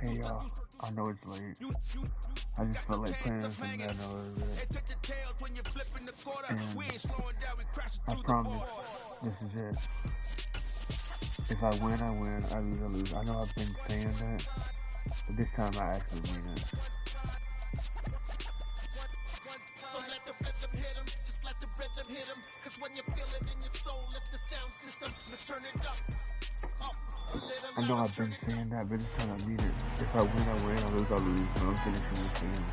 Hey y'all, I know it's late. I just felt like playing some Maden a little bit. And I promise, this is it. If I win, I win. I lose, I lose. I know I've been saying that, but this time I actually mean it. I know I've been saying that, but this time I mean it. If I win, I win. I lose, I lose. So I'm finishing this game.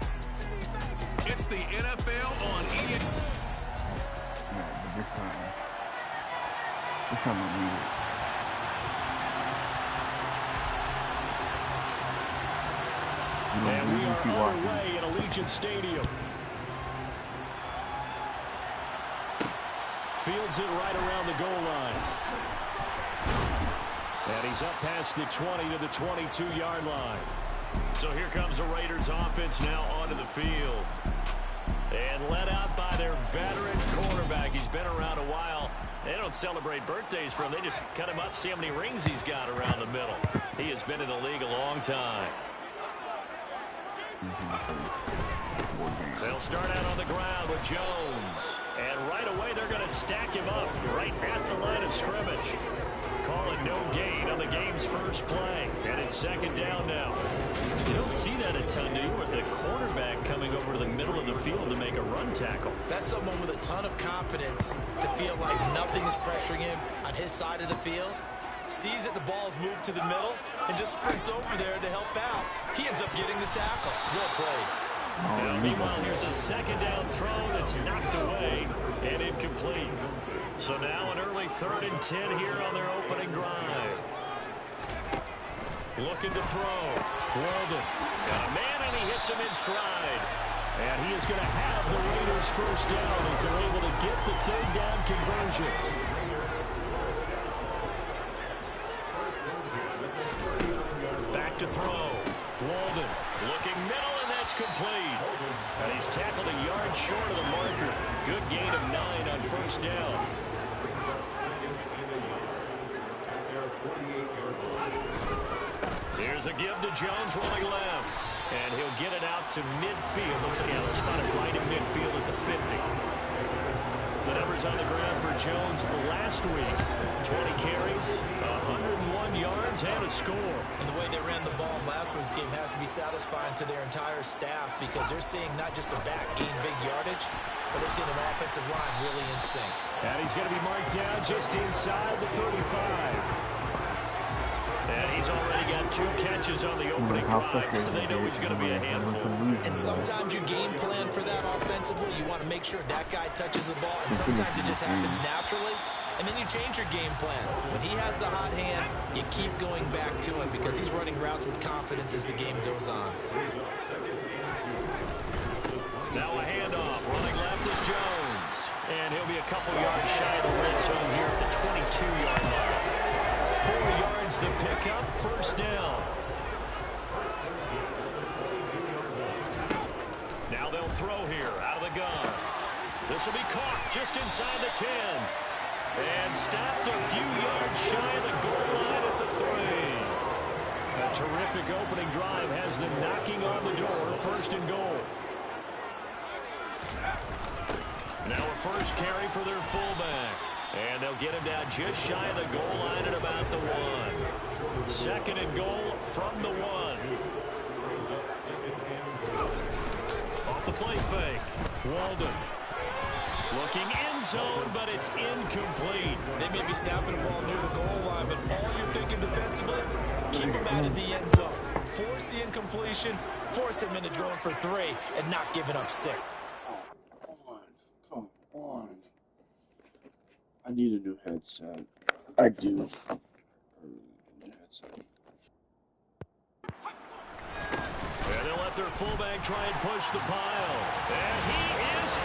It's the NFL on EA. Yeah, but this time I mean it. And we are underway at Allegiant Stadium. Fields it right around the goal line. And he's up past the 20 to the 22-yard line. So here comes the Raiders offense now onto the field. And led out by their veteran quarterback. He's been around a while. They don't celebrate birthdays for him. They just cut him up, see how many rings he's got around the middle. He has been in the league a long time. They'll start out on the ground with Jones. And right away they're going to stack him up right at the line of scrimmage. Call it no gain on the game's first play. And it's second down now. You don't see that a ton, do you? With the quarterback coming over to the middle of the field to make a run tackle. That's someone with a ton of confidence to feel like nothing is pressuring him on his side of the field. Sees that the ball's moved to the middle and just sprints over there to help out. He ends up getting the tackle. Well played. Now, meanwhile, here's a second down throw that's knocked away and incomplete. So now an early 3rd and 10 here on their opening drive. Looking to throw. Walden. Got a man, and he hits him in stride. And he is going to have the Raiders first down as they're able to get the 3rd down conversion. Back to throw. Walden looking middle, and that's complete. And he's tackled a yard short of the marker. Good gain of 9 on first down. Here's a give to Jones rolling left. And he'll get it out to midfield. Looks like he'll spot it right in midfield at the 50. The numbers on the ground for Jones last week. 20 carries, 101 yards, and a score. And the way they ran the ball in last week's game has to be satisfying to their entire staff because they're seeing not just a back gain big yardage, but they're seeing an offensive line really in sync. And he's going to be marked down just inside the 35. And he's already got 2 catches on the opening drive. They know he's going to be a handful. And sometimes you game plan for that offensively. You want to make sure that guy touches the ball. And sometimes it just happens naturally. And then you change your game plan. When he has the hot hand, you keep going back to him because he's running routes with confidence as the game goes on. Now a handoff. Running left is Jones. And he'll be a couple yards shy of the red zone here at the 22-yard line. 4 yards the pickup, first down. Now they'll throw here out of the gun. This will be caught just inside the 10. And stopped a few yards shy of the goal line at the 3. A terrific opening drive has them knocking on the door, first and goal. Now a first carry for their fullback. And they'll get him down just shy of the goal line at about the 1. Second and goal from the 1. Off the play fake. Walden. Looking end zone, but it's incomplete. They may be snapping the ball near the goal line, but all you're thinking defensively, keep them out of the end zone. Force the incompletion, force them into going for 3, and not giving up 6. Come on. I need a new headset. I do. New headset. And they'll let their fullback try and push the pile. And he is in.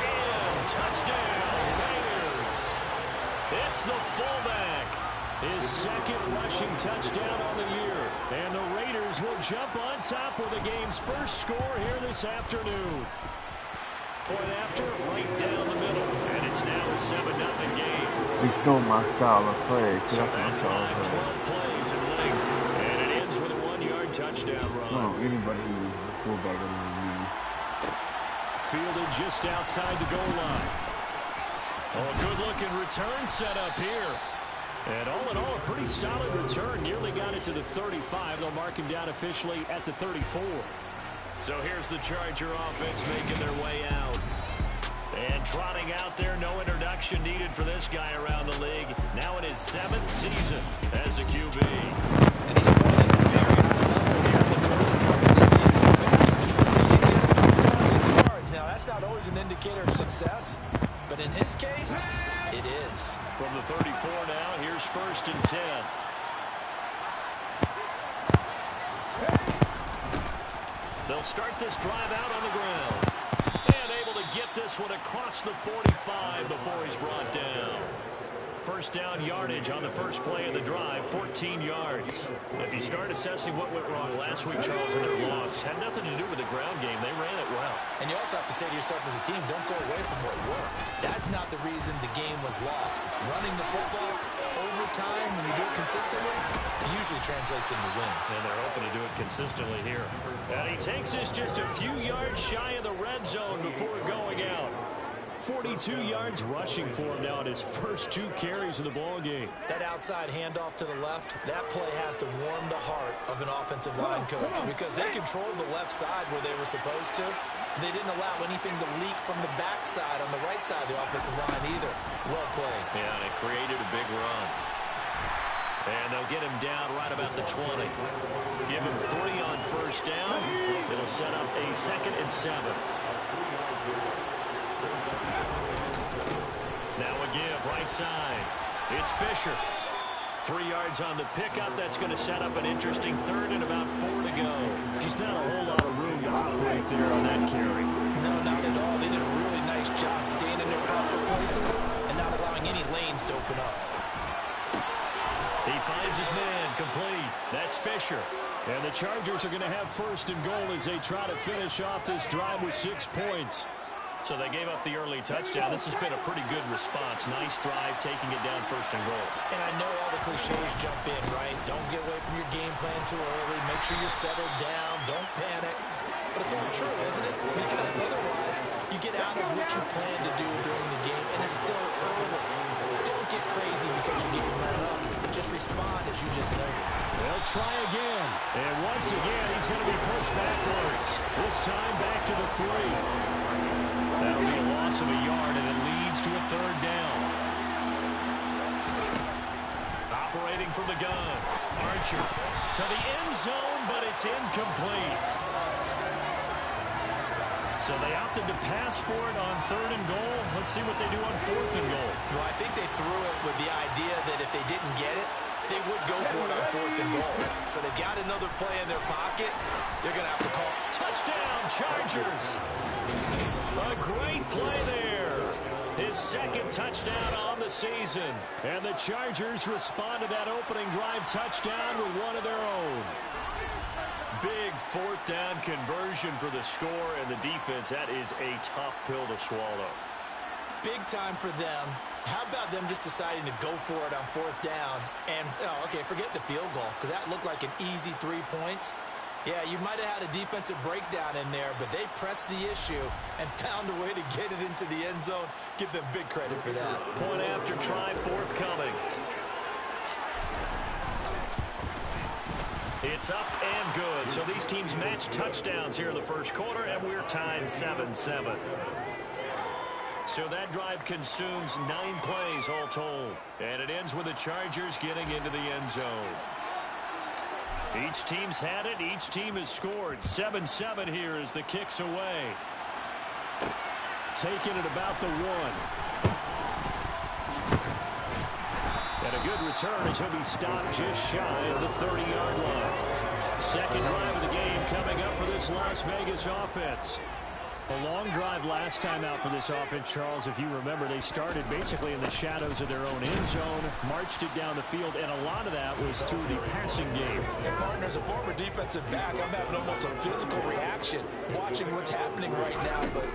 Touchdown, Raiders. It's the fullback. His second rushing touchdown on the year. And the Raiders will jump on top with the game's first score here this afternoon. Point after, right down the middle. And it's now a 7-0 game. They stole my style of play. So So that's that my style drive, of play. 12 plays in length, and it ends with a 1-yard touchdown run. No, anybody who's a fullback other than me. Fielded just outside the goal line. Oh, a good-looking return set up here. And all in all, a pretty solid return. Nearly got it to the 35. They'll mark him down officially at the 34. So here's the Charger offense making their way out. And trotting out there, no introduction needed for this guy around the league. Now in his 7th season as a QB. And he's playing at a very high level here in this early part of the season. Yards. Now, that's not always an indicator of success, but in his case, it is. From the 34 now, here's 1st and 10. They'll start this drive out on the ground. And able to get this one across the 45 before he's brought down. First down yardage on the first play of the drive, 14 yards. If you start assessing what went wrong last week, Charles, in their loss, had nothing to do with the ground game. They ran it well. And you also have to say to yourself as a team, don't go away from what worked. That's not the reason the game was lost. Running the football over time, when you do it consistently, it usually translates into wins. And they're hoping to do it consistently here. And he takes this just a few yards shy of the red zone before going out. 42 yards rushing for him now in his first 2 carries of the ball game. That outside handoff to the left, that play has to warm the heart of an offensive line coach because they controlled the left side where they were supposed to. They didn't allow anything to leak from the backside on the right side of the offensive line either. Well played. Yeah, and it created a big run. And they'll get him down right about the 20. Give him 3 on first down. It'll set up a 2nd and 7. Now a give, right side. It's Fisher. 3 yards on the pickup. That's going to set up an interesting 3rd and about 4 to go. Just not a whole lot of room to operate there on that carry. No, not at all. They did a really nice job staying in their proper places and not allowing any lanes to open up. He finds his man, complete. That's Fisher. And the Chargers are going to have 1st and goal as they try to finish off this drive with 6 points. So they gave up the early touchdown. This has been a pretty good response. Nice drive, taking it down 1st and goal. And I know all the cliches jump in, right? Don't get away from your game plan too early. Make sure you're settled down. Don't panic. But it's all true, isn't it? Because otherwise, you get out of what you plan to do during the game, and it's still early. Don't get crazy because your game ran up. Just respond as you just noted. They'll try again. And once again, he's going to be pushed backwards. This time back to the 3. That'll be a loss of a yard, and it leads to a 3rd down. Operating from the gun. Archer to the end zone, but it's incomplete. So they opted to pass for it on 3rd and goal. Let's see what they do on 4th and goal. Well, I think they threw it with the idea that if they didn't get it, they would go for it on 4th and goal. So they've got another play in their pocket. They're going to have to call. Touchdown, Chargers. A great play there. His 2nd touchdown on the season. And the Chargers respond to that opening drive touchdown with one of their own. Big 4th down conversion for the score, and the defense, that is a tough pill to swallow. Big time for them. How about them just deciding to go for it on 4th down? And, okay, forget the field goal, because that looked like an easy 3 points. Yeah, you might have had a defensive breakdown in there, but they pressed the issue and found a way to get it into the end zone. Give them big credit for that. Point after try forthcoming. It's up and good. So these teams match touchdowns here in the first quarter, and we're tied 7-7. So that drive consumes 9 plays all told. And it ends with the Chargers getting into the end zone. Each team's had it. Each team has scored. 7-7 here as the kick's away. Taking it about the 1. And a good return as he'll be stopped just shy of the 30-yard line. Second drive of the game coming up for this Las Vegas offense. A long drive last time out for this offense, Charles. If you remember, they started basically in the shadows of their own end zone, marched it down the field, and a lot of that was through the passing game. And partner, as a former defensive back, I'm having almost a physical reaction watching what's happening right now. But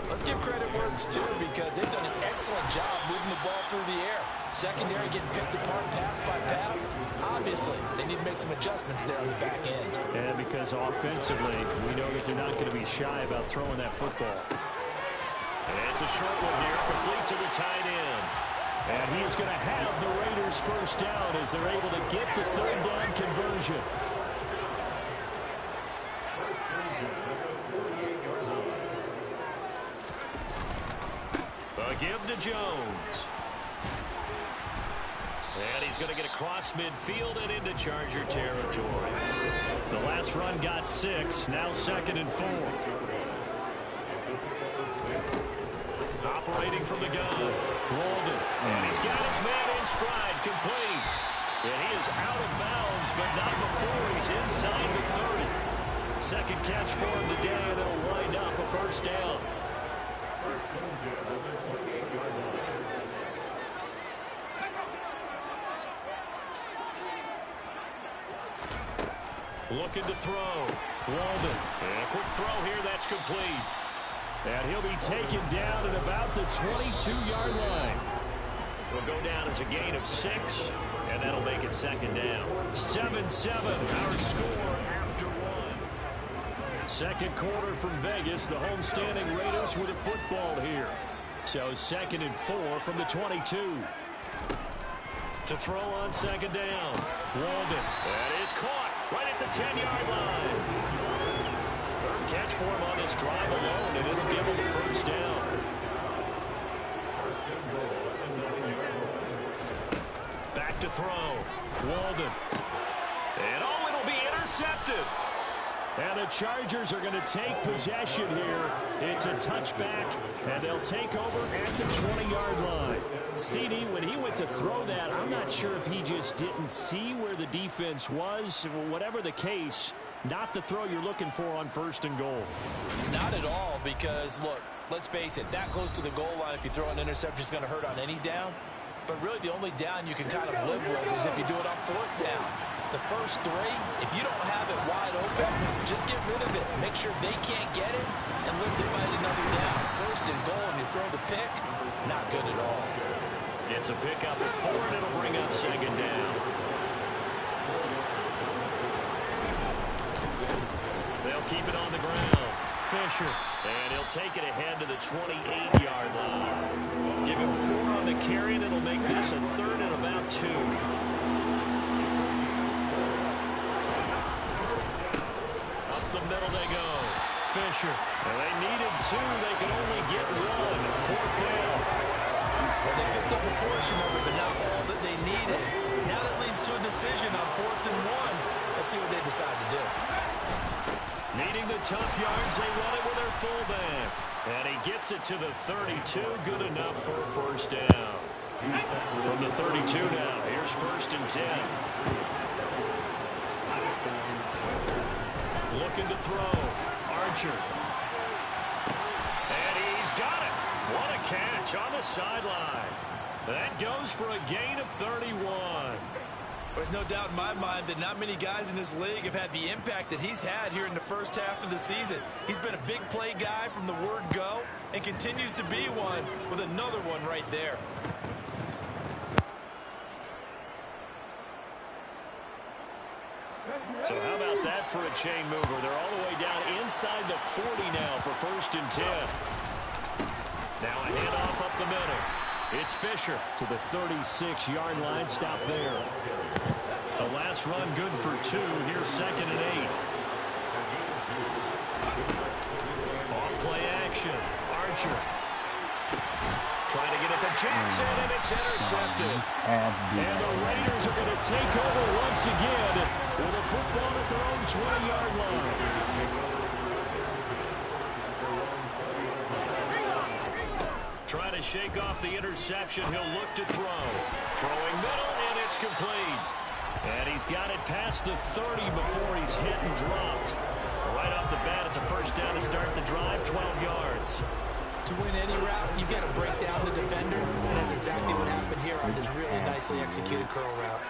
let's give credit where it's due because they've done an excellent job moving the ball through the air. Secondary getting picked apart pass by pass. Obviously, they need to make some adjustments there on the back end. And because offensively, we know that they're not going to be shy about throwing that football. And it's a short one here, complete to the tight end. And he is going to have the Raiders first down as they're able to get the third down conversion. A give to Jones. And he's going to get across midfield and into Charger territory. The last run got 6, now 2nd and 4. Operating from the gun, Walden. And he's got his man in stride, complete. And he is out of bounds, but not before he's inside the 30. Second catch for him today, and it'll wind up a first down. Looking to throw. Walden. And a quick throw here, that's complete. And he'll be taken down at about the 22-yard line. Will go down as a gain of 6, and that'll make it 2nd down. 7-7, our score after 1. Second quarter from Vegas, the homestanding Raiders with a football here. So 2nd and 4 from the 22. To throw on 2nd down. Walden. That is caught right at the 10-yard line. Third catch for him on this drive alone, and it'll give him the first down. Back to throw. Walden. And it'll be intercepted. And the Chargers are going to take possession here. It's a touchback, and they'll take over at the 20-yard line. CD, when he went to throw that, I'm not sure if he just didn't see where the defense was. Whatever the case, not the throw you're looking for on 1st and goal. Not at all, because, look, let's face it, that close to the goal line, if you throw an interception, is going to hurt on any down. But really, the only down you can kind of live with is if you do it on 4th down. The first 3, if you don't have it wide open, just get rid of it. Make sure they can't get it and live to fight another down. 1st and goal, and you throw the pick, not good at all. It's a pickup at 4, and it'll bring up 2nd down. They'll keep it on the ground. Fisher. And he'll take it ahead to the 28-yard line. Give him 4 on the carry, and it'll make this a 3rd and about 2. Up the middle they go. Fisher. And they needed 2. They could only get 1. 4th down. Well, they picked up a portion of it, but not all that they needed. Now that leads to a decision on 4th and 1. Let's see what they decide to do. Needing the tough yards, they run it with their fullback. And he gets it to the 32. Good enough for a first down. From the 32 now, here's 1st and 10. Looking to throw. Archer. And he's got it. What a catch on the sideline. That goes for a gain of 31. There's no doubt in my mind that not many guys in this league have had the impact that he's had here in the first half of the season. He's been a big play guy from the word go and continues to be one with another one right there. So how about that for a chain mover? They're all the way down inside the 40 now for 1st and 10. Now a handoff up the middle. It's Fisher to the 36-yard line. Stop there. The last run good for 2. Here's 2nd and 8. Off play action. Archer. Trying to get it to Jackson, and it's intercepted. And the Raiders are going to take over once again with a football at their own 20-yard line. Trying to shake off the interception. He'll look to throw. Throwing middle, and it's complete. And he's got it past the 30 before he's hit and dropped. Right off the bat, it's a first down to start the drive, 12 yards. To win any route, you've got to break down the defender, and that's exactly what happened here on this really nicely executed curl route.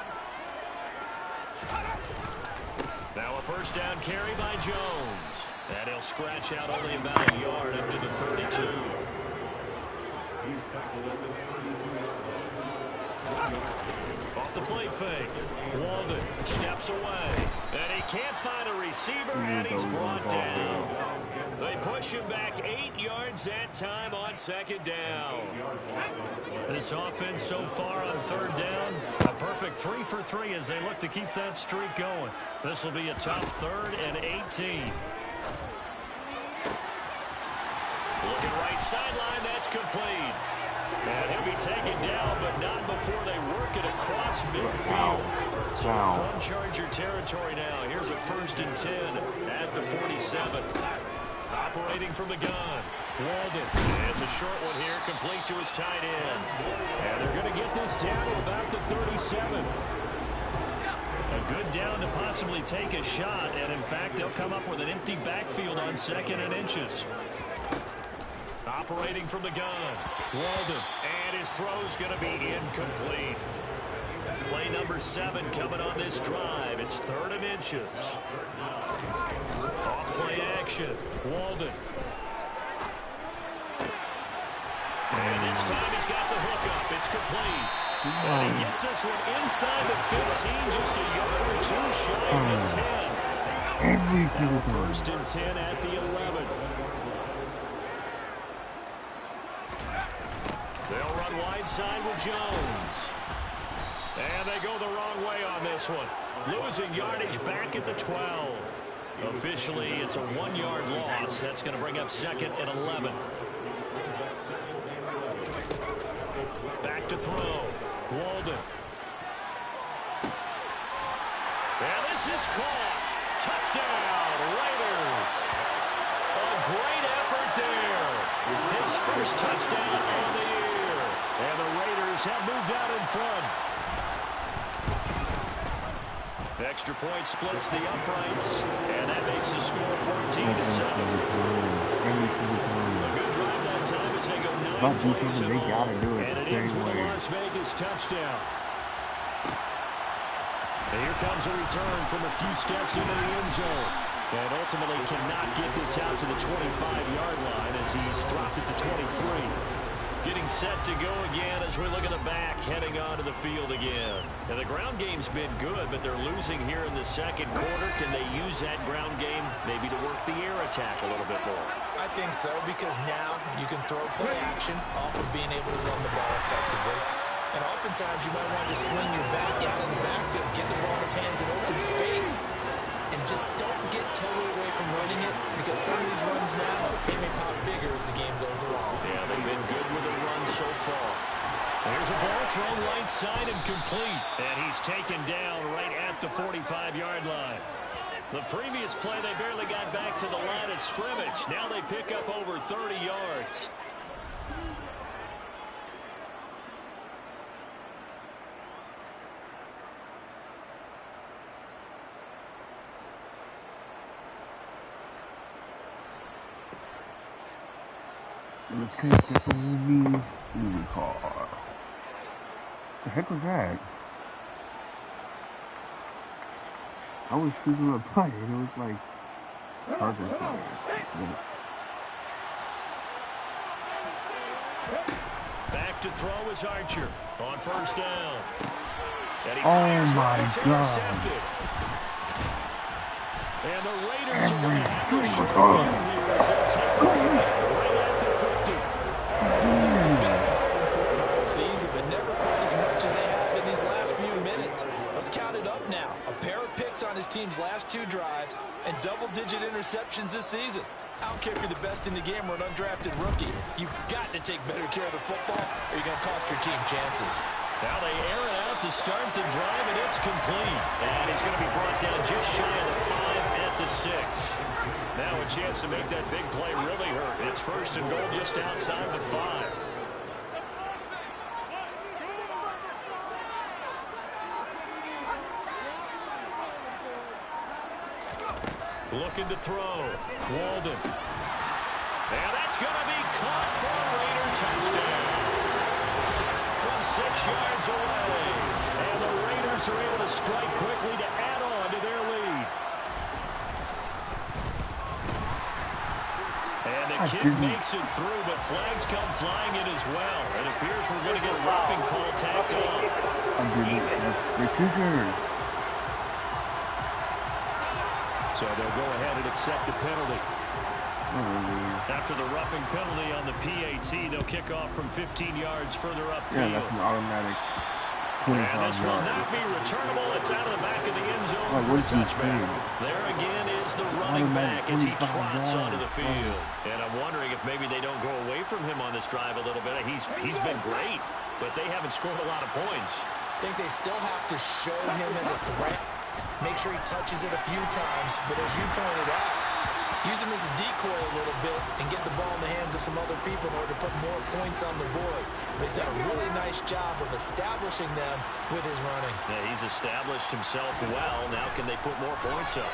Now a first down carry by Jones. And he'll scratch out only about a yard up to the 32. Off the play fake. Walden steps away. And he can't find a receiver, and he's brought down. They push him back 8 yards that time on second down. This offense so far on third down, a perfect 3 for 3 as they look to keep that streak going. This will be a tough 3rd and 18. Looking right sideline, that's complete. And he'll be taken down, but not before they work it across midfield. So from Charger territory now, here's a 1st and 10 at the 47. Operating from the gun, Walden. And it's a short one here, complete to his tight end. And they're going to get this down to about the 37. A good down to possibly take a shot, and in fact, they'll come up with an empty backfield on 2nd and inches. Operating from the gun, Walden, and his throw's going to be incomplete. Play number 7 coming on this drive. It's 3rd and inches. Off play action, Walden. And this time he's got the hook up. It's complete. And he gets this one inside the 15, just a yard or 2 shy of the 10. Now 1st and 10 at the 11. They'll run wide side with Jones. And they go the wrong way on this one. Losing yardage back at the 12. Officially, it's a 1-yard loss. That's going to bring up 2nd and 11. Back to throw. Walden. And this is caught. Touchdown, Raiders. A great effort there. His first touchdown on the year. And the Raiders have moved out in front. Extra point splits the uprights, and that makes the score 14-7. A good drive that time as they go 9 plays in all, and it ends with a Las Vegas touchdown. And here comes a return from a few steps into the end zone. And ultimately cannot get this out to the 25-yard line as he's dropped at the 23. Getting set to go again as we look at the back, heading onto the field again. And the ground game's been good, but they're losing here in the 2nd quarter. Can they use that ground game maybe to work the air attack a little bit more? I think so, because now you can throw play action off of being able to run the ball effectively. And oftentimes you might want to swing your back out in the backfield, get the ball in his hands in open space, and just don't get totally away from running it, because some of these runs now, they may pop bigger as the game goes along. Yeah, they've been good with the run so far. There's a ball thrown right side and complete, and he's taken down right at the 45-yard line. The previous play, they barely got back to the line of scrimmage. Now they pick up over 30 yards. Let's take this movie car. The heck was that? I was shooting a play and it was like Chargers players. Back to throw is Archer on 1st down. And he oh my God. And the Raiders are going to have a short field here as they take a lead right at the 50. It's been a problem for them all season, but never quite as much as they have in these last few minutes. Let's count it up now. A pair of picks on his team's last 2 drives and double-digit interceptions this season. I don't care if you're the best in the game or an undrafted rookie. You've got to take better care of the football or you're going to cost your team chances. Now they air it out to start the drive, and it's complete. And he's going to be brought down just shy of the 5 at the 6. Now a chance to make that big play really hurt. It's 1st and goal just outside the 5. Looking to throw. Walden. And that's going to be caught for a Raider touchdown. From 6 yards away. And the Raiders are able to strike quickly to add on to their lead. And the kick makes it through, but flags come flying in as well. It appears we're going to get a roughing call tacked on. The kickers. So they'll go ahead and accept the penalty. After the roughing penalty on the PAT, they'll kick off from 15 yards further upfield. Yeah, that's an automatic. And this will not be returnable. It's out of the back of the end zone for a touchback. There again is the running back as he trots onto the field. And I'm wondering if maybe they don't go away from him on this drive a little bit. He's been great, but they haven't scored a lot of points. I think they still have to show him as a threat. Make sure he touches it a few times. But as you pointed out, use him as a decoy a little bit and get the ball in the hands of some other people in order to put more points on the board. But he's done a really nice job of establishing them with his running. Yeah, he's established himself well. Now can they put more points up?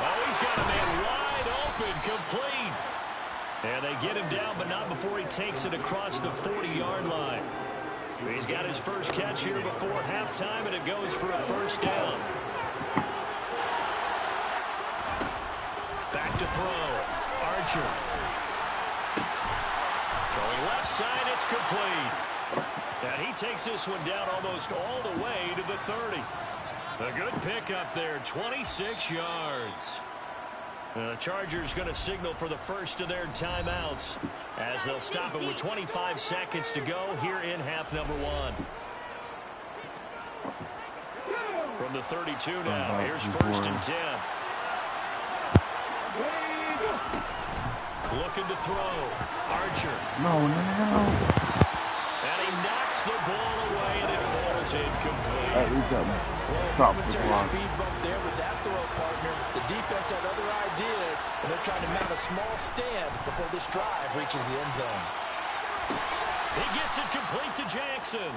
Oh, he's got a man wide open, complete. And they get him down, but not before he takes it across the 40-yard line. He's got his first catch here before halftime, and it goes for a first down. Back to throw. Archer. Throwing left side, it's complete. And he takes this one down almost all the way to the 30. A good pickup there, 26 yards. The Chargers going to signal for the first of their timeouts as they'll stop it with 25 seconds to go here in half number one. From the 32 now, here's first and 10. Looking to throw. Archer. No. And he knocks the ball away, and it falls incomplete. Momentary speed bump there with that throw, partner. The defense had other ideas, and they're trying to mount a small stand before this drive reaches the end zone. He gets it complete to Jackson.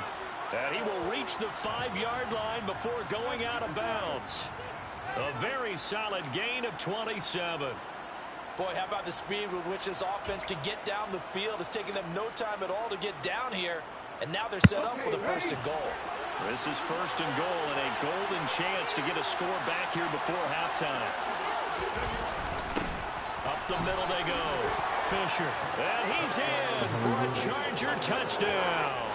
And he will reach the 5-yard line before going out of bounds. A very solid gain of 27. Boy, how about the speed with which this offense can get down the field? It's taken them no time at all to get down here. And now they're set up with a first and goal. This is first and goal and a golden chance to get a score back here before halftime. Up the middle they go. Fisher. And he's in for a Charger touchdown.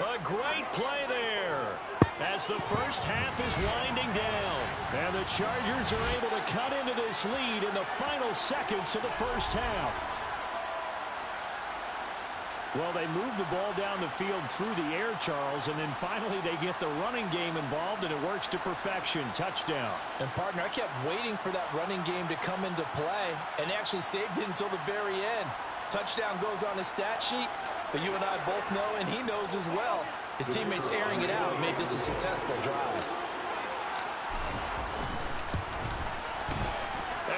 A great play there as the first half is winding down. And the Chargers are able to cut into this lead in the final seconds of the first half. Well, they move the ball down the field through the air, Charles, and then finally they get the running game involved, and it works to perfection. Touchdown. And, partner, I kept waiting for that running game to come into play and actually saved it until the very end. Touchdown goes on his stat sheet, but you and I both know, and he knows as well, his teammates airing it out made this a successful drive.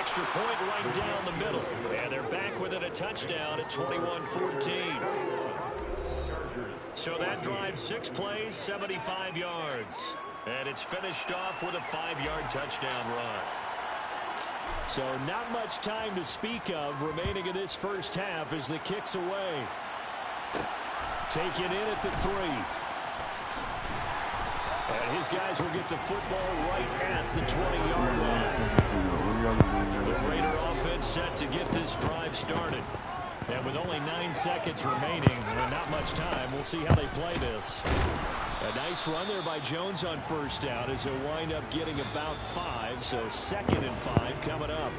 Extra point right down the middle. And they're back within a touchdown at 21-14. So that drive, 6 plays, 75 yards. And it's finished off with a 5-yard touchdown run. So not much time to speak of remaining in this first half as the kick's away. Taken in at the 3. And his guys will get the football right at the 20-yard line. The Raider offense set to get this drive started. And with only 9 seconds remaining and not much time, we'll see how they play this. A nice run there by Jones on first down as he'll wind up getting about 5. So 2nd and 5 coming up.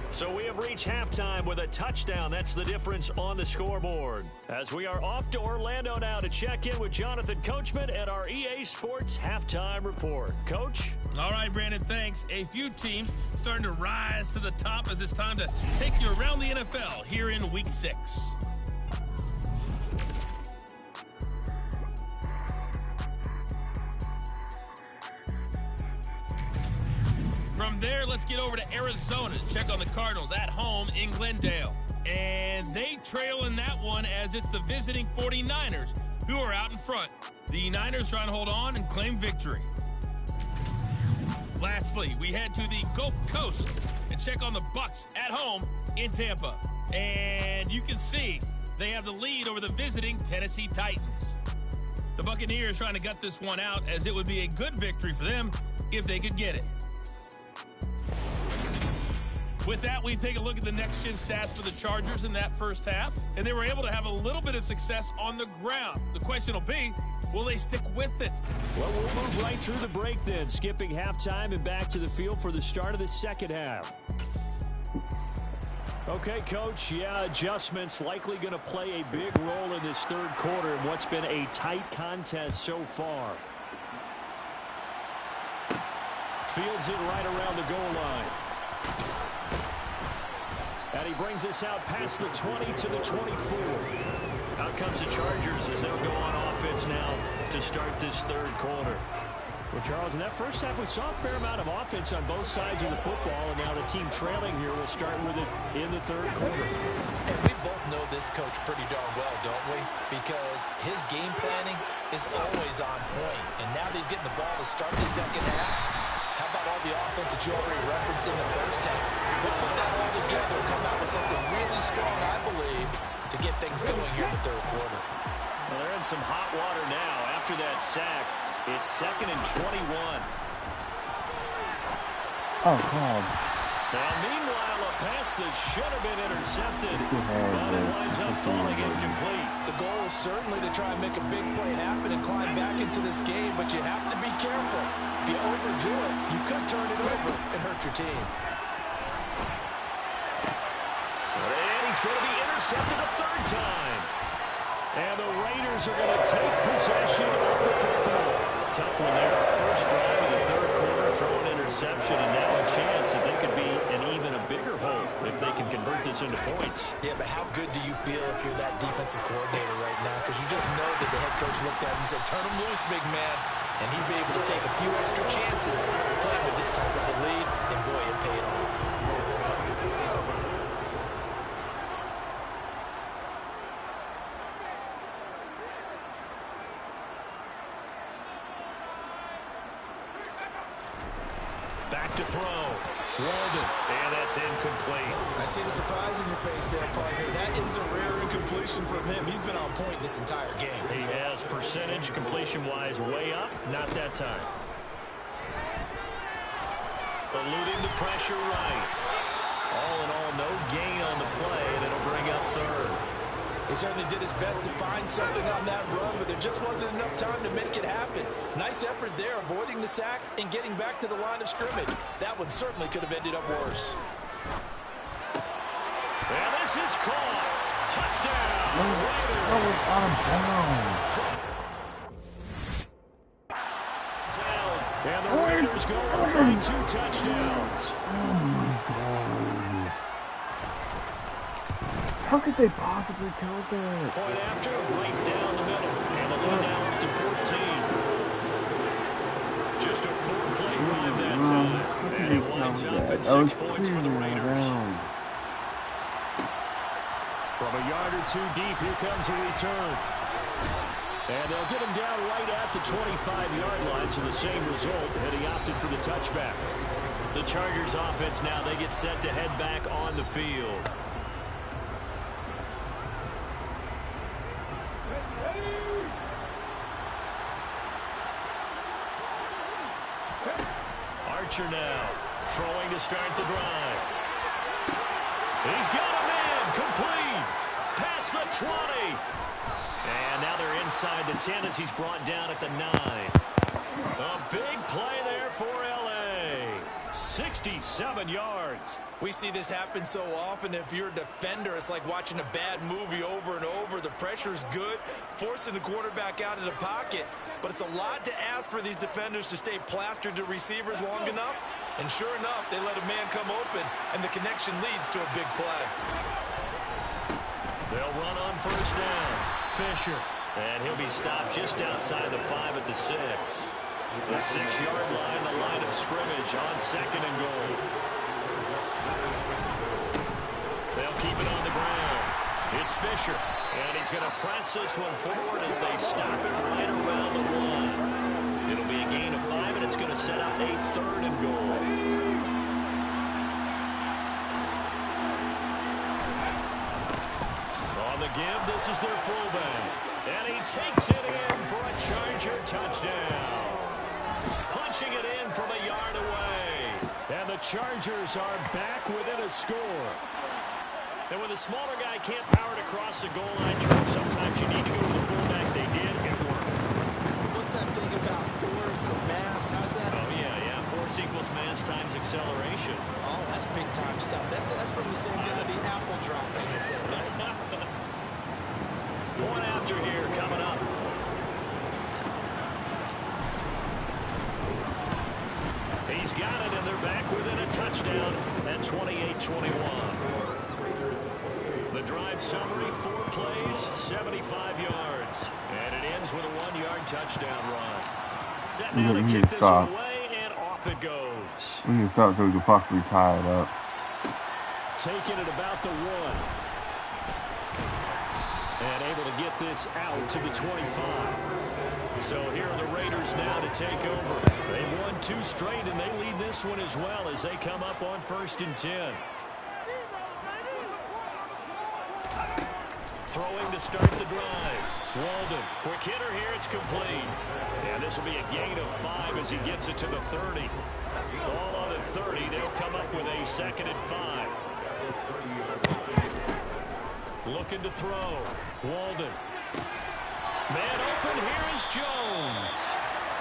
So we have reached halftime with a touchdown. That's the difference on the scoreboard. As we are off to Orlando now to check in with Jonathan Coachman at our EA Sports Halftime Report. Coach? All right, Brandon, thanks. A few teams starting to rise to the top as it's time to take you around the NFL here in Week 6. From there, let's get over to Arizona to check on the Cardinals at home in Glendale. And they trail in that one as it's the visiting 49ers who are out in front. The Niners trying to hold on and claim victory. Lastly, we head to the Gulf Coast and check on the Bucs at home in Tampa. And you can see they have the lead over the visiting Tennessee Titans. The Buccaneers trying to gut this one out as it would be a good victory for them if they could get it. With that, we take a look at the next-gen stats for the Chargers in that first half, and they were able to have a little bit of success on the ground. The question will be, will they stick with it? Well, we'll move right through the break then, skipping halftime and back to the field for the start of the second half. Okay, Coach, adjustments likely going to play a big role in this third quarter in what's been a tight contest so far. Fields it right around the goal line. And he brings us out past the 20 to the 24. Out comes the Chargers as they'll go on offense now to start this third quarter. Well, Charles, in that first half, we saw a fair amount of offense on both sides of the football, and now the team trailing here will start with it in the third quarter. And we both know this coach pretty darn well, don't we? Because his game planning is always on point, and now that he's getting the ball to start the second half, how about all the offense that you already referenced in the first half? He'll put that all together and come out with something really strong, I believe, to get things going here in the third quarter. Well, they're in some hot water now after that sack. It's 2nd and 21. Oh, God. Now, meanwhile, a pass that should have been intercepted, but it winds up falling incomplete. The goal is certainly to try and make a big play happen and climb back into this game, but you have to be careful. If you overdo it, you could turn it over and hurt your team. And he's going to be intercepted a third time. And the Raiders are going to take possession of the football. Tough one there. First drive of the third quarter, throw an interception, and now a chance that they could be in even a bigger hole if they can convert this into points. Yeah, but how good do you feel if you're that defensive coordinator right now? Because you just know that the head coach looked at him and said, turn him loose, big man. And he'd be able to take a few extra chances playing with this type of a lead, and boy, it paid off. Back to throw. Walden. And that's incomplete. I see the surprise in your face there, partner. That is a rare incompletion from him. He's been on point this entire game. He has percentage completion-wise way up. Not that time. Eluding the pressure right. All in all, no gain on the play, and it'll bring up third. He certainly did his best to find something on that run, but there just wasn't enough time to make it happen. Nice effort there, avoiding the sack and getting back to the line of scrimmage. That one certainly could have ended up worse. And this is caught. Touchdown. And the Raiders go up by 2 touchdowns. How could they possibly kill that? Point after, right down the middle. And the lead now up to 14. Just a 4-play drive that time. And it winds up at 6 points for the Raiders. From a yard or 2 deep, here comes a return. And they'll get him down right at the 25-yard line, so the same result, and he opted for the touchback. The Chargers offense now, they get set to head back on the field. Archer now, throwing to start the drive. He's got a man, complete, past the 20. And now they're inside the 10 as he's brought down at the 9. A big play there for L.A. 67 yards. We see this happen so often. If you're a defender, it's like watching a bad movie over and over. The pressure's good, forcing the quarterback out of the pocket. But it's a lot to ask for these defenders to stay plastered to receivers long enough. And sure enough, they let a man come open, and the connection leads to a big play. They'll run on first down. Fisher. And he'll be stopped just outside the 5 at the 6. The 6-yard line, the line of scrimmage on 2nd and goal. They'll keep it on the ground. It's Fisher. And he's going to press this one forward as they stop it right around the 1. It'll be a gain of 5, and it's going to set up a 3rd and goal. On the give, this is their fullback. And he takes it in for a Charger touchdown. Punching it in from a yard away. And the Chargers are back within a score. And when the smaller guy can't power it across the goal line, sometimes you need to go to the fullback. They did. It worked. What's that thing about force and mass? How's that? Oh, yeah. Force equals mass times acceleration. Oh, that's big-time stuff. That's from the same guy, the apple drop in his head, right? Point after here coming up. He's got it, and they're back within a touchdown at 28-21. The drive summary, 4 plays, 75 yards. And it ends with a 1-yard touchdown run. Set now to kick this away, and off it goes. We need to stop so we can possibly tie it up. Taking it about the 1. And able to get this out to the 25. So here are the Raiders now to take over. They've won 2 straight, and they lead this one as well as they come up on 1st and 10. Throwing to start the drive. Walden, quick hitter here, it's complete. And this will be a gain of 5 as he gets it to the 30. Ball on the 30, they'll come up with a 2nd and 5. Looking to throw. Walden. Man open, here is Jones.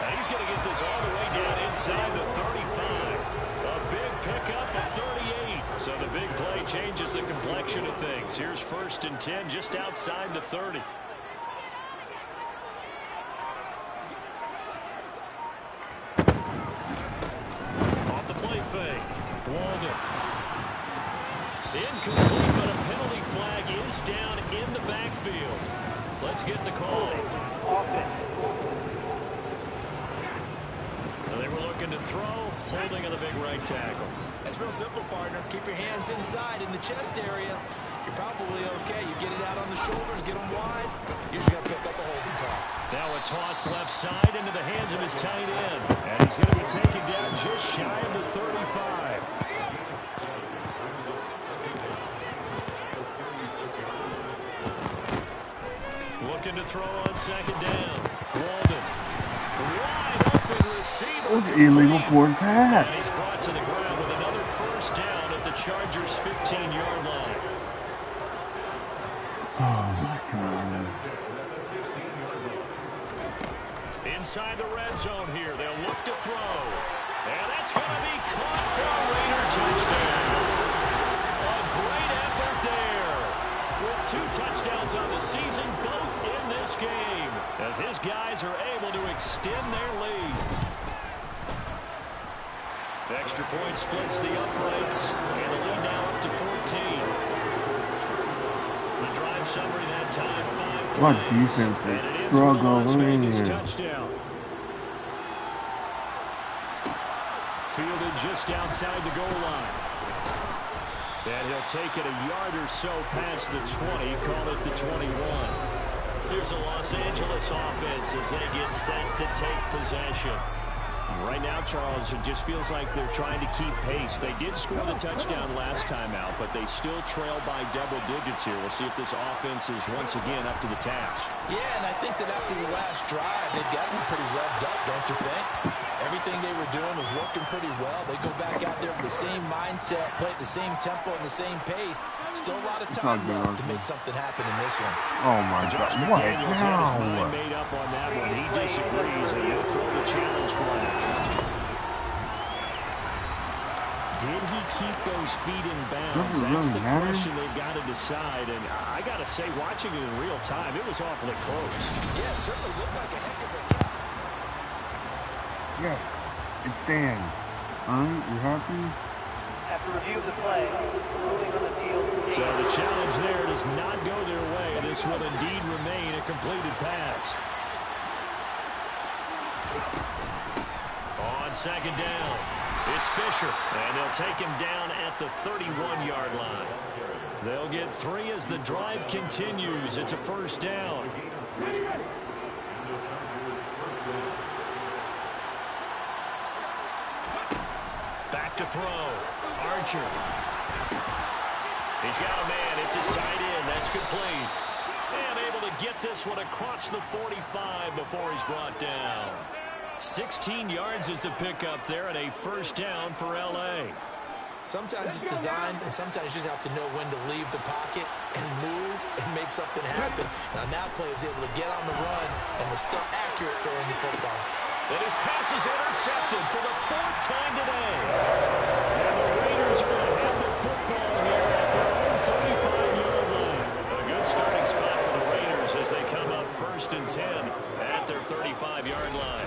And he's going to get this all the way down inside the 35. A big pickup of 38. So the big play changes the complexion of things. Here's 1st and 10 just outside the 30. Off the play fake. Walden. Incomplete, but a penalty flag is down in the backfield. Let's get the call. They were looking to throw, holding on the big right tackle. That's real simple, partner. Keep your hands inside in the chest area. You're probably okay. You get it out on the shoulders, get them wide. Usually going to pick up a holding call. Now a toss left side into the hands of his tight end. And he's going to be taken down just shy of the 35. Looking to throw on 2nd down. Walden. Wide open receiver. It was illegal for a pass. And he's brought to the ground with another 1st down at the Chargers' 15-yard line. Oh, my God. Inside the red zone here. They'll look to throw. And that's going to be caught for a Raider touchdown. A great effort there. With 2 touchdowns on the season, both in this game, as his guys are able to extend their lead. The extra point splits the uprights, and the lead now up to 14. The drive summary that time, 5 plays. What defense And it ends with a struggle Las Vegas in. touchdown. Fielded just outside the goal line. And he'll take it a yard or so past the 20, call it the 21. Here's a Los Angeles offense as they get set to take possession. Right now, Charles, it just feels like they're trying to keep pace. They did score the touchdown last time out, but they still trail by double digits here. We'll see if this offense is once again up to the task. Yeah, and I think that after the last drive, they've gotten pretty revved up, don't you think? Everything they were doing was working pretty well. They go back out there with the same mindset, play at the same tempo and the same pace. Still a lot of time left to make something happen in this one. Oh, my God. What McDaniels had his mind now? made up on that one. He disagrees, and he'll throw the challenge flag. Did he keep those feet in bounds? Does it That's really the matter? question they've got to decide. And I got to say, watching it in real time, it was awfully close. Yeah, it certainly looked like a heck of a catch. Yes, it stands. Alright, you happy? After review of the play, ruling on the field. So the challenge there does not go their way. This will indeed remain a completed pass. On 2nd down, it's Fisher, and they'll take him down at the 31-yard line. They'll get 3 as the drive continues. It's a 1st down. Back to throw. Archer. He's got a man. It's his tight end. That's complete. And able to get this one across the 45 before he's brought down. 16 yards is the pickup there and a first down for L.A. Sometimes it's designed, and sometimes you just have to know when to leave the pocket and move and make something happen. And on that play, he was able to get on the run and was still accurate throwing the football. And his pass is intercepted for the 4th time today. And the Raiders are going to have the football here at their own 35-yard line. A good starting spot for the Raiders as they come up 1st and 10 at their 35-yard line.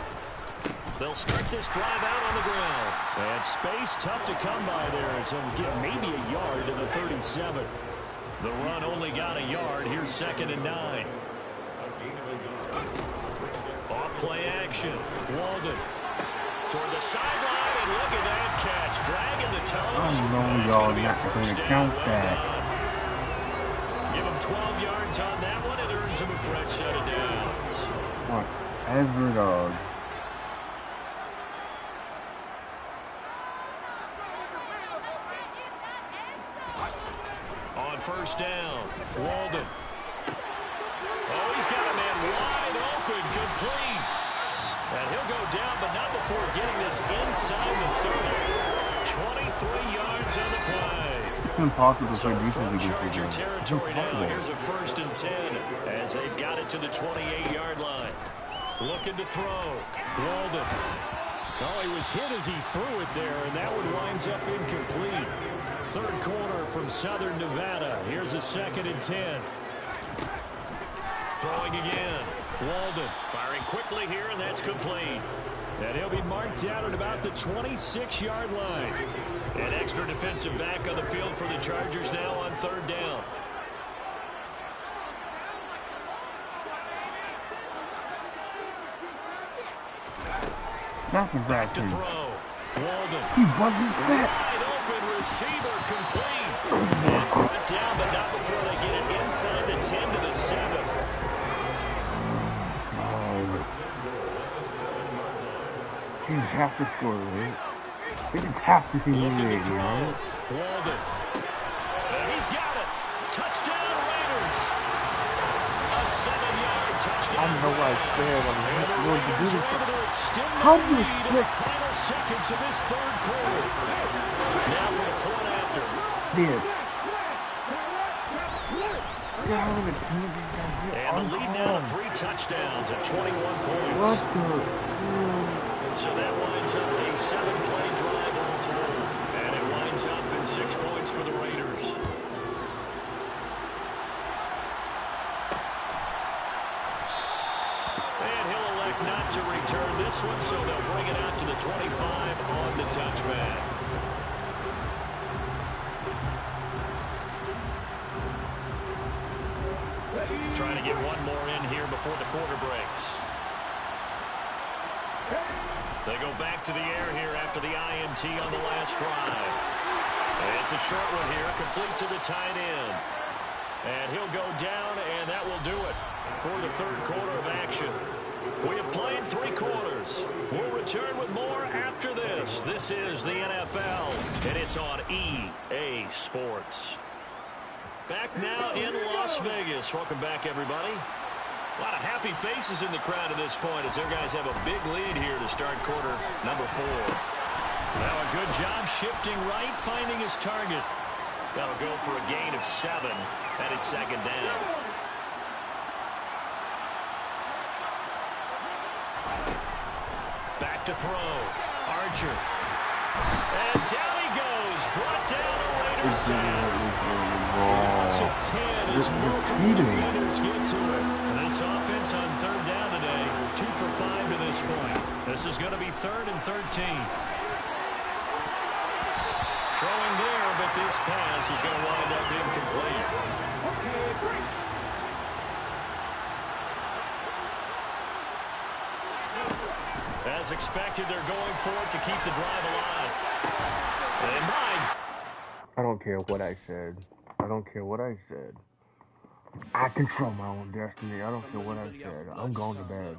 They'll start this drive out on the ground. And space tough to come by there as he'll get maybe a yard to the 37. The run only got a yard. Here's 2nd and 9. Off play action. Walden toward the sideline, and look at that catch. Dragging the toes. I know y'all not going to count that. Give him 12 yards on that one. It earns him a fresh set of downs. Whatever, dog. On 1st down, Walden. Oh, he's got a man wide open, complete. And he'll go down, but not before getting this inside the 30. 23 yards on the play. It's impossible to So play from defense Charger against this. territory now, here's a 1st and 10 as they've got it to the 28-yard line. Looking to throw. Walden. Oh, he was hit as he threw it there, and that one winds up incomplete. 3rd quarter from Southern Nevada. Here's a 2nd and 10. Throwing again. Walden firing quickly here, and that's complete. And he'll be marked down at about the 26-yard line. An extra defensive back on the field for the Chargers now on 3rd down. That's Back to exactly. throw. Walden. He wasn't set. Wide open receiver complete. And brought down, but not before they get it inside the 10 to the 7. He have to score, right? They just have to see him Looking to right? throw. Walden. And he's got it. Touchdown Raiders. A 7-yard touchdown. I know I said I'm And the going to do Raiders this. are able to extend How the do you lead in the split? final seconds of this 3rd quarter. Now for the point after. This. And the lead now to 3 touchdowns at 21 points. What the? So that winds up a 7-play drive all told. And it winds up in 6 points for the Raiders. And he'll elect not to return this one, so they'll bring it out to the 25 on the touchback. Trying to get one more in here before the quarter breaks. They go back to the air here after the INT on the last drive. And it's a short one here, complete to the tight end. And he'll go down, and that will do it for the 3rd quarter of action. We have played 3 quarters. We'll return with more after this. This is the NFL, and it's on EA Sports. Back now in Las Vegas. Welcome back, everybody. A lot of happy faces in the crowd at this point as their guys have a big lead here to start quarter number 4. Now a good job shifting right, finding his target. That'll go for a gain of 7, and it's 2nd down. Back to throw. Archer. And down he goes. Brought down a Raiders sack. Loss of 10 as multiple defenders get to it. And this offense on 3rd down today, 2 for 5 to this point. This is going to be 3rd and 13. Throwing there, but this pass is going to wind up incomplete. As expected, they're going for it to keep the drive alive. And I don't care what I said. I don't care what I said. I control my own destiny. I don't care what I said. I'm going to bed.